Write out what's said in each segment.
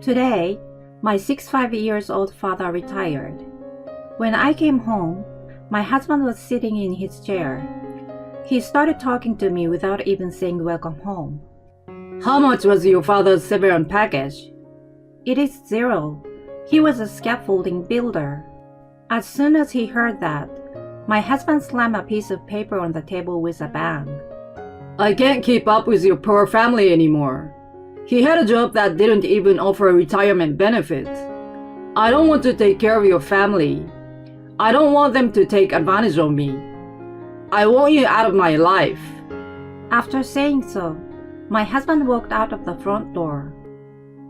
Today, my 65-year-old father retired. When I came home, my husband was sitting in his chair. He started talking to me without even saying welcome home. How much was your father's severance package? It is zero. He was a scaffolding builder. As soon as he heard that, my husband slammed a piece of paper on the table with a bang. I can't keep up with your poor family anymore. He had a job that didn't even offer retirement benefits. I don't want to take care of your family. I don't want them to take advantage of me. I want you out of my life. After saying so, my husband walked out of the front door.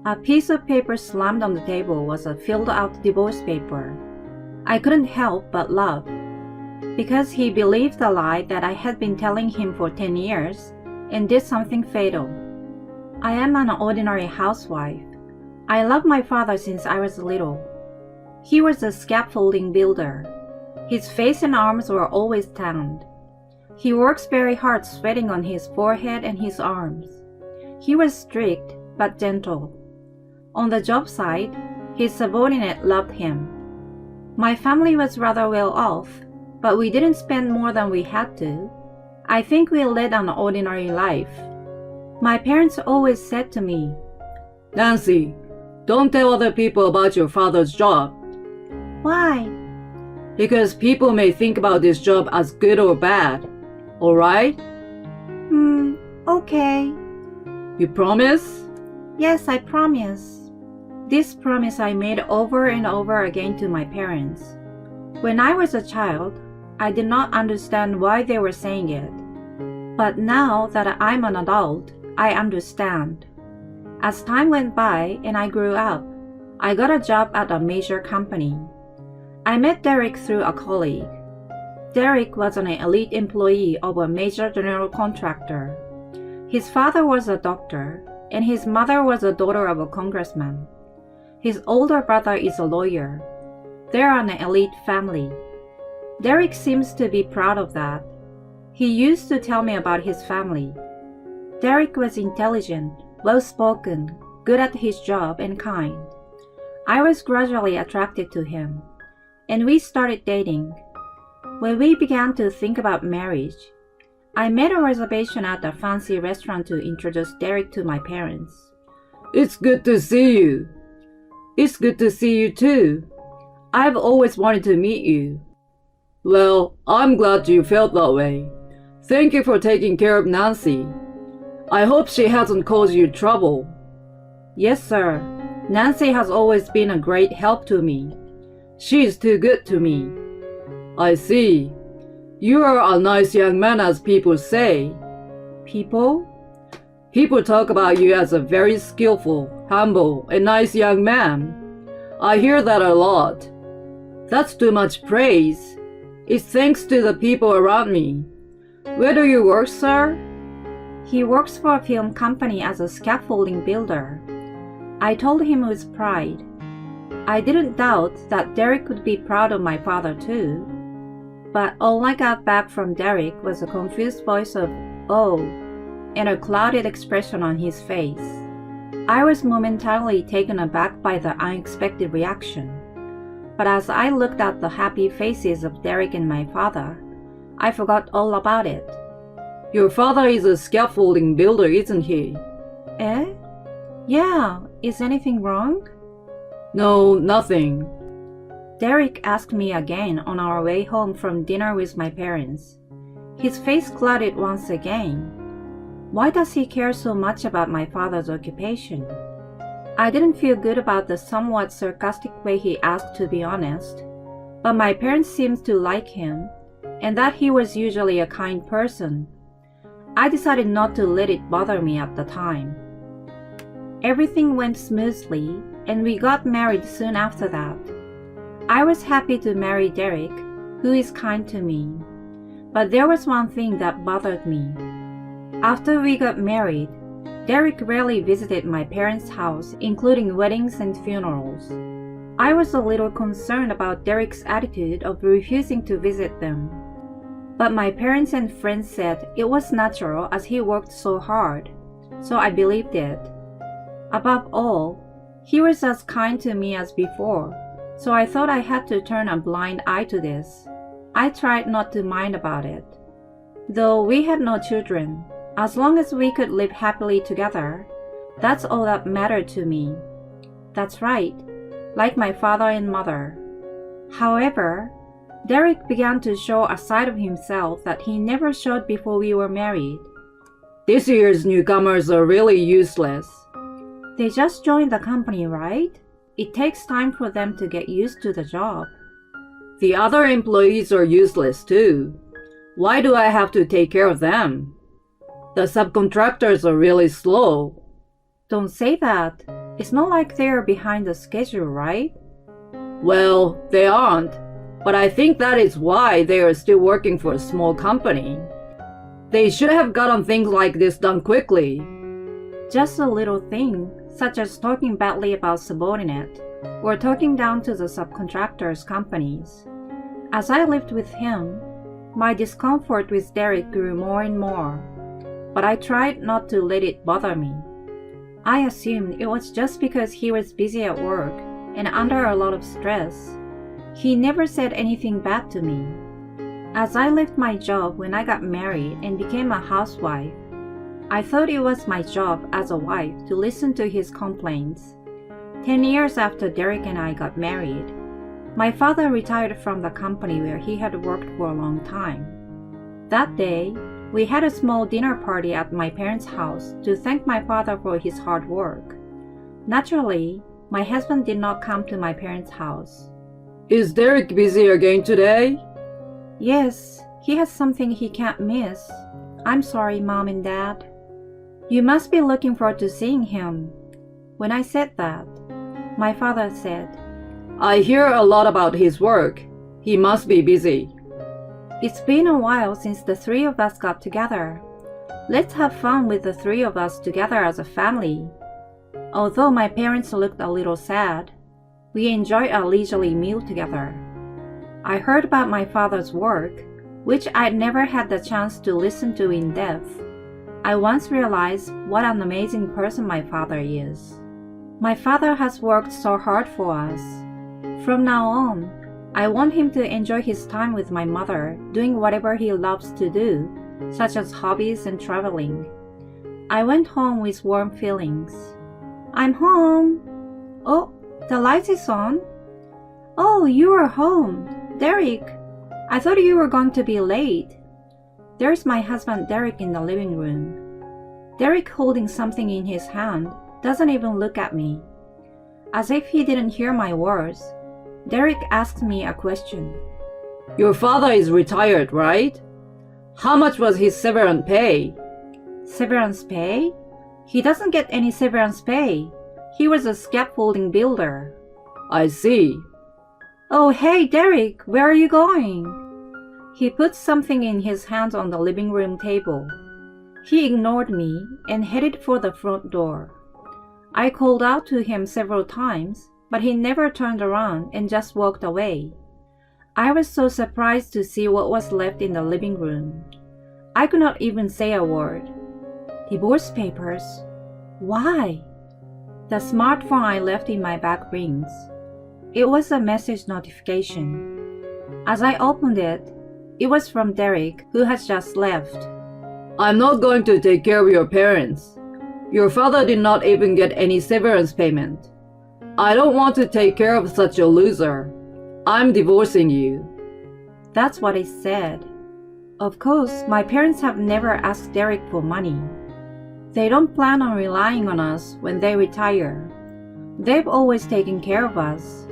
A piece of paper slammed on the table was a filled-out divorce paper. I couldn't help but laugh. Because he believed the lie that I had been telling him for 10 years and did something fatal. I am an ordinary housewife. I love my father since I was little. He was a scaffolding builder. His face and arms were always tanned. He works very hard, sweating on his forehead and his arms. He was strict but gentle. On the job site, his subordinate loved him. My family was rather well off, but we didn't spend more than we had to. I think we led an ordinary life. My parents always said to me, Nancy, don't tell other people about your father's job. Why? Because people may think about this job as good or bad. Alright? Okay. You promise? Yes, I promise. This promise I made over and over again to my parents. When I was a child, I did not understand why they were saying it. But now that I'm an adult, I understand. As time went by and I grew up, I got a job at a major company. I met Derek through a colleague. Derek was an elite employee of a major general contractor. His father was a doctor, and his mother was a daughter of a congressman. His older brother is a lawyer. They're an elite family. Derek seems to be proud of that. He used to tell me about his family. Derek was intelligent, well-spoken, good at his job, and kind. I was gradually attracted to him, and we started dating. When we began to think about marriage, I made a reservation at a fancy restaurant to introduce Derek to my parents. It's good to see you. It's good to see you too. I've always wanted to meet you. Well, I'm glad you felt that way. Thank you for taking care of Nancy. I hope she hasn't caused you trouble. Yes, sir. Nancy has always been a great help to me. She's too good to me. I see. You are a nice young man, as people say. People? People talk about you as a very skillful, humble, and nice young man. I hear that a lot. That's too much praise. It's thanks to the people around me. Where do you work, sir? He works for a film company as a scaffolding builder. I told him with pride. I didn't doubt that Derek would be proud of my father too. But all I got back from Derek was a confused voice of, "Oh," and a clouded expression on his face. I was momentarily taken aback by the unexpected reaction. But as I looked at the happy faces of Derek and my father, I forgot all about it. Your father is a scaffolding builder, isn't he? Eh? Yeah, is anything wrong? No, nothing. Derek asked me again on our way home from dinner with my parents. His face clouded once again. Why does he care so much about my father's occupation? I didn't feel good about the somewhat sarcastic way he asked, to be honest. But my parents seemed to like him, and that he was usually a kind person. I decided not to let it bother me at the time. Everything went smoothly, and we got married soon after that. I was happy to marry Derek, who is kind to me. But there was one thing that bothered me. After we got married, Derek rarely visited my parents' house, including weddings and funerals. I was a little concerned about Derek's attitude of refusing to visit them. But my parents and friends said it was natural as he worked so hard, so I believed it. Above all, He was as kind to me as before, so I thought I had to turn a blind eye to this. I tried not to mind about it. Though we had no children, as long as we could live happily together, that's all that mattered to me. That's right, like my father and mother. However, Derek began to show a side of himself that he never showed before we were married. This year's newcomers are really useless. They just joined the company, right? It takes time for them to get used to the job. The other employees are useless too. Why do I have to take care of them? The subcontractors are really slow. Don't say that. It's not like they're behind the schedule, right? Well, they aren't, but I think that is why they are still working for a small company. They should have gotten things like this done quickly. Just a little thing, such as talking badly about subordinate, or talking down to the subcontractors' companies. As I lived with him, my discomfort with Derek grew more and more, but I tried not to let it bother me. I assumed it was just because he was busy at work and under a lot of stress. He never said anything bad to me. As I left my job when I got married and became a housewife, I thought it was my job as a wife to listen to his complaints. 10 years after Derek and I got married, my father retired from the company where he had worked for a long time. That day, we had a small dinner party at my parents' house to thank my father for his hard work. Naturally, my husband did not come to my parents' house. Is Derek busy again today? Yes, he has something he can't miss. I'm sorry, Mom and Dad. You must be looking forward to seeing him. When I said that, my father said, I hear a lot about his work. He must be busy. It's been a while since the three of us got together. Let's have fun with the three of us together as a family. Although my parents looked a little sad, we enjoyed a leisurely meal together. I heard about my father's work, which I'd never had the chance to listen to in depth. I once realized what an amazing person my father is. My father has worked so hard for us. From now on, I want him to enjoy his time with my mother, doing whatever he loves to do, such as hobbies and traveling. I went home with warm feelings. I'm home. Oh, the light is on. Oh, you are home. Derek, I thought you were going to be late. There's my husband Derek in the living room. Derek, holding something in his hand, doesn't even look at me. As if he didn't hear my words, Derek asked me a question. Your father is retired, right? How much was his severance pay? Severance pay? He doesn't get any severance pay. He was a scaffolding builder. I see. Oh, hey, Derek, where are you going? He put something in his hands on the living room table. He ignored me and headed for the front door. I called out to him several times, but he never turned around and just walked away. I was so surprised to see what was left in the living room. I could not even say a word. Divorce papers? Why? The smartphone I left in my bag rings. It was a message notification. As I opened it, it was from Derek, who has just left. I'm not going to take care of your parents. Your father did not even get any severance payment. I don't want to take care of such a loser. I'm divorcing you. That's what it said. Of course, my parents have never asked Derek for money. They don't plan on relying on us when they retire. They've always taken care of us.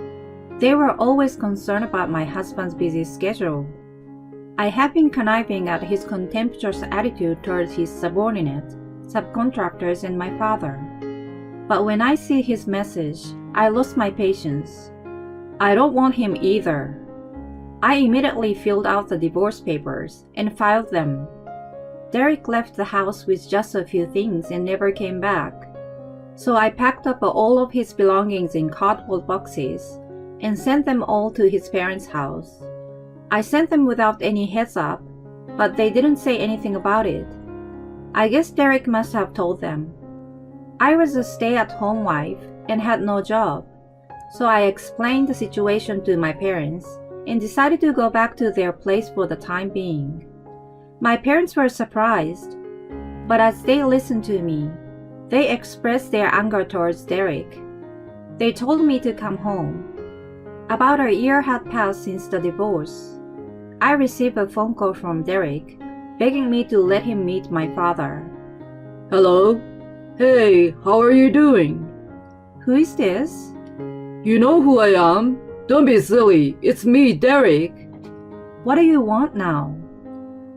They were always concerned about my husband's busy schedule. I have been conniving at his contemptuous attitude towards his subordinates, subcontractors, and my father. But when I see his message, I lost my patience. I don't want him either. I immediately filled out the divorce papers and filed them. Derek left the house with just a few things and never came back. So I packed up all of his belongings in cardboard boxes and sent them all to his parents' house. I sent them without any heads up, but they didn't say anything about it. I guess Derek must have told them. I was a stay-at-home wife, and had no job. So I explained the situation to my parents and decided to go back to their place for the time being. My parents were surprised, but as they listened to me, they expressed their anger towards Derek. They told me to come home. About a year had passed since the divorce. I received a phone call from Derek, begging me to let him meet my father. Hello? Hey, how are you doing? Who is this? You know who I am? Don't be silly. It's me, Derek. What do you want now?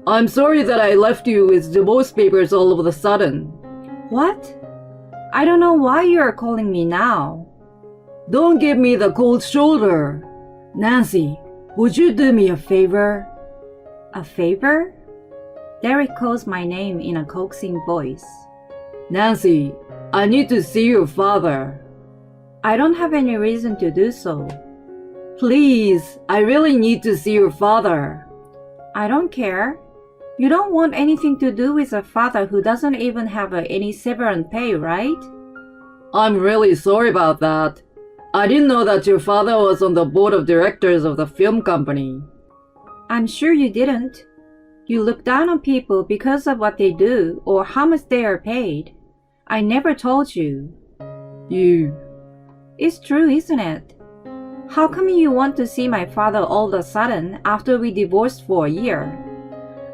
I'm sorry that I left you with divorce papers all of a sudden. What? I don't know why you are calling me now. Don't give me the cold shoulder. Nancy, would you do me a favor? A favor? Derek calls my name in a coaxing voice. Nancy, I need to see your father. I don't have any reason to do so. Please, I really need to see your father. I don't care. You don't want anything to do with a father who doesn't even have any severance pay, right? I'm really sorry about that. I didn't know that your father was on the board of directors of the film company. I'm sure you didn't. You look down on people because of what they do or how much they are paid. I never told you. It's true, isn't it? How come you want to see my father all of a sudden after we divorced for a year?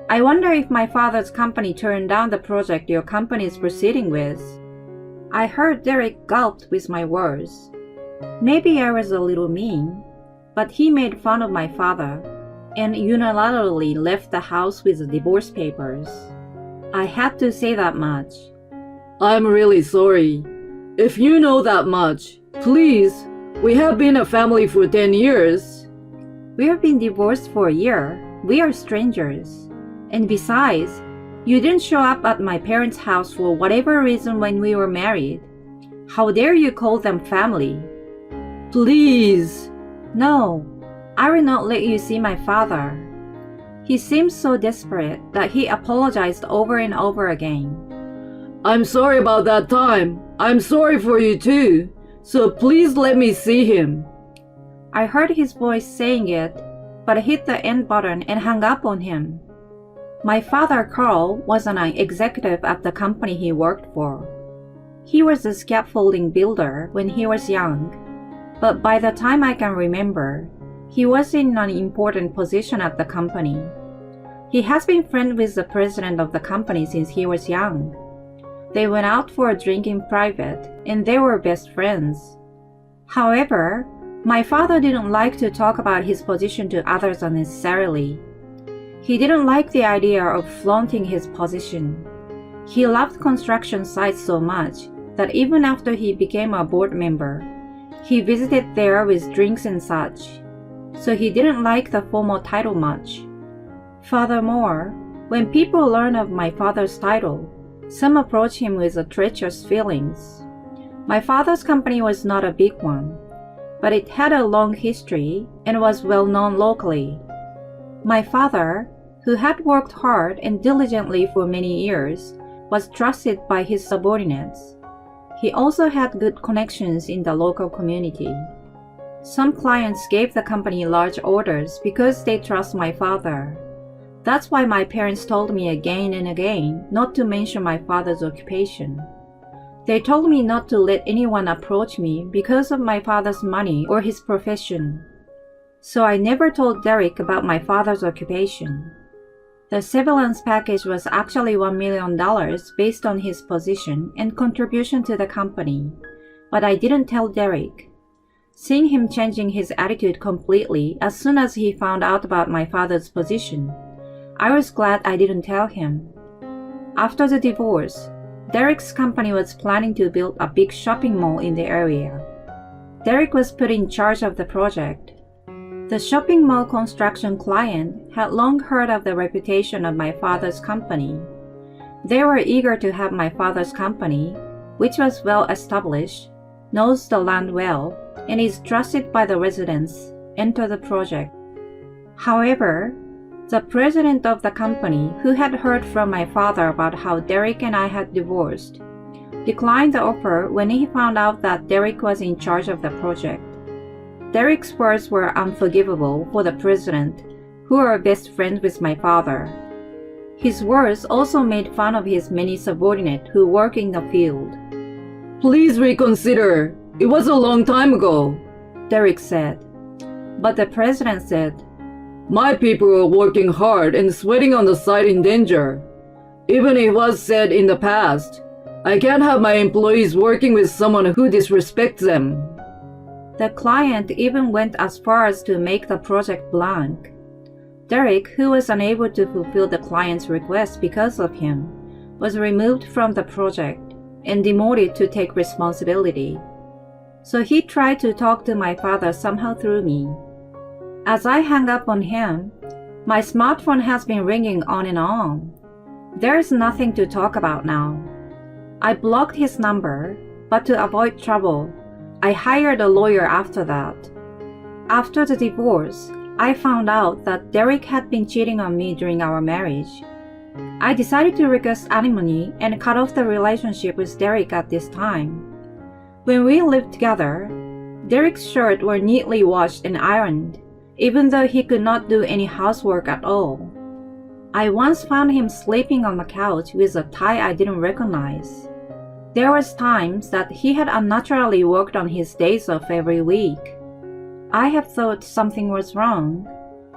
I wonder if my father's company turned down the project your company is proceeding with. I heard Derek gulped with my words. Maybe I was a little mean, but he made fun of my father and unilaterally left the house with the divorce papers. I had to say that much. I'm really sorry. If you know that much, please, we have been a family for 10 years. We have been divorced for a year. We are strangers. And besides, you didn't show up at my parents' house for whatever reason when we were married. How dare you call them family? Please. No, I will not let you see my father. He seemed so desperate that he apologized over and over again. I'm sorry about that time. I'm sorry for you too. So please let me see him. I heard his voice saying it, but hit the end button and hung up on him. My father, Carl, was an executive at the company he worked for. He was a scaffolding builder when he was young, but by the time I can remember, he was in an important position at the company. He has been friends with the president of the company since he was young. They went out for a drink in private, and they were best friends. However, my father didn't like to talk about his position to others unnecessarily. He didn't like the idea of flaunting his position. He loved construction sites so much that even after he became a board member, he visited there with drinks and such. So he didn't like the formal title much. Furthermore, when people learn of my father's title, some approach him with treacherous feelings. My father's company was not a big one, but it had a long history and was well known locally. My father, who had worked hard and diligently for many years, was trusted by his subordinates. He also had good connections in the local community. Some clients gave the company large orders because they trust my father. That's why my parents told me again and again not to mention my father's occupation. They told me not to let anyone approach me because of my father's money or his profession. So I never told Derek about my father's occupation. The severance package was actually $1 million based on his position and contribution to the company, but I didn't tell Derek. Seeing him changing his attitude completely as soon as he found out about my father's position, I was glad I didn't tell him. After the divorce, Derek's company was planning to build a big shopping mall in the area. Derek was put in charge of the project. The shopping mall construction client had long heard of the reputation of my father's company. They were eager to have my father's company, which was well established, knows the land well, and is trusted by the residents, enter the project. However, the president of the company, who had heard from my father about how Derek and I had divorced, declined the offer when he found out that Derek was in charge of the project. Derek's words were unforgivable for the president, who are best friends with my father. His words also made fun of his many subordinates who work in the field. Please reconsider. It was a long time ago, Derek said. But the president said, My people are working hard and sweating on the site in danger. Even it was said in the past, I can't have my employees working with someone who disrespects them. The client even went as far as to make the project blank. Derek, who was unable to fulfill the client's request because of him, was removed from the project and demoted to take responsibility. So he tried to talk to my father somehow through me. As I hung up on him, my smartphone has been ringing on and on. There is nothing to talk about now. I blocked his number, but to avoid trouble, I hired a lawyer after that. After the divorce, I found out that Derek had been cheating on me during our marriage. I decided to request alimony and cut off the relationship with Derek at this time. When we lived together, Derek's shirts were neatly washed and ironed, even though he could not do any housework at all. I once found him sleeping on the couch with a tie I didn't recognize. There was times that he had unnaturally worked on his days off every week. I have thought something was wrong.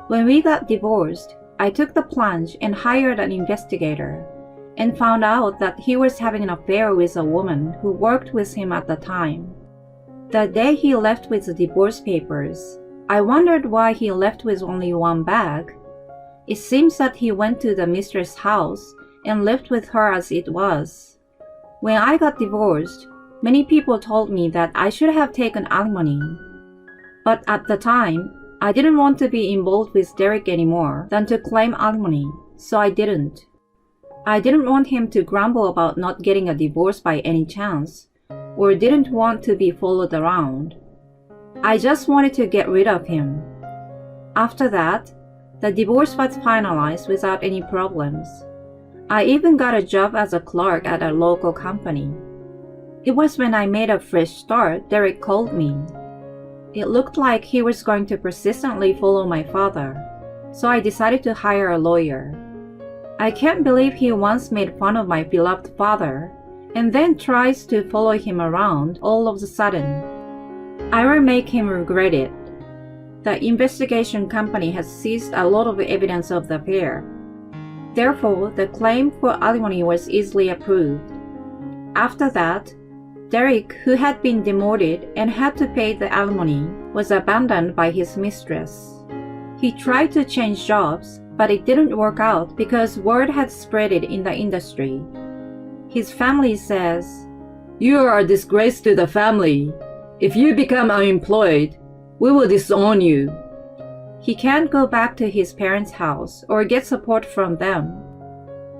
When we got divorced, I took the plunge and hired an investigator, and found out that he was having an affair with a woman who worked with him at the time. The day he left with the divorce papers, I wondered why he left with only one bag. It seems that he went to the mistress' house and lived with her as it was. When I got divorced, many people told me that I should have taken alimony. But at the time, I didn't want to be involved with Derek anymore than to claim alimony, so I didn't. I didn't want him to grumble about not getting a divorce by any chance, or didn't want to be followed around. I just wanted to get rid of him. After that, the divorce was finalized without any problems. I even got a job as a clerk at a local company. It was when I made a fresh start Derek called me. It looked like he was going to persistently follow my father, so I decided to hire a lawyer. I can't believe he once made fun of my beloved father, and then tries to follow him around all of a sudden. I will make him regret it. The investigation company has seized a lot of evidence of the affair. Therefore, the claim for alimony was easily approved. After that, Derek, who had been demoted and had to pay the alimony, was abandoned by his mistress. He tried to change jobs, but it didn't work out because word had spread it in the industry. His family says, You are a disgrace to the family. If you become unemployed, we will disown you. He can't go back to his parents' house or get support from them.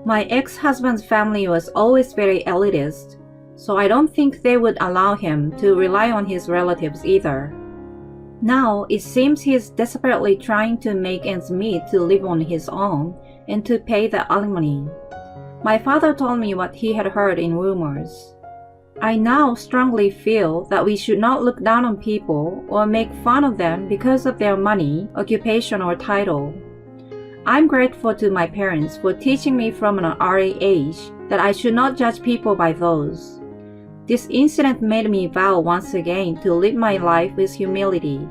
My ex-husband's family was always very elitist, so I don't think they would allow him to rely on his relatives either. Now it seems he is desperately trying to make ends meet to live on his own and to pay the alimony. My father told me what he had heard in rumors. I now strongly feel that we should not look down on people or make fun of them because of their money, occupation, or title. I'm grateful to my parents for teaching me from an early age that I should not judge people by those. This incident made me vow once again to live my life with humility.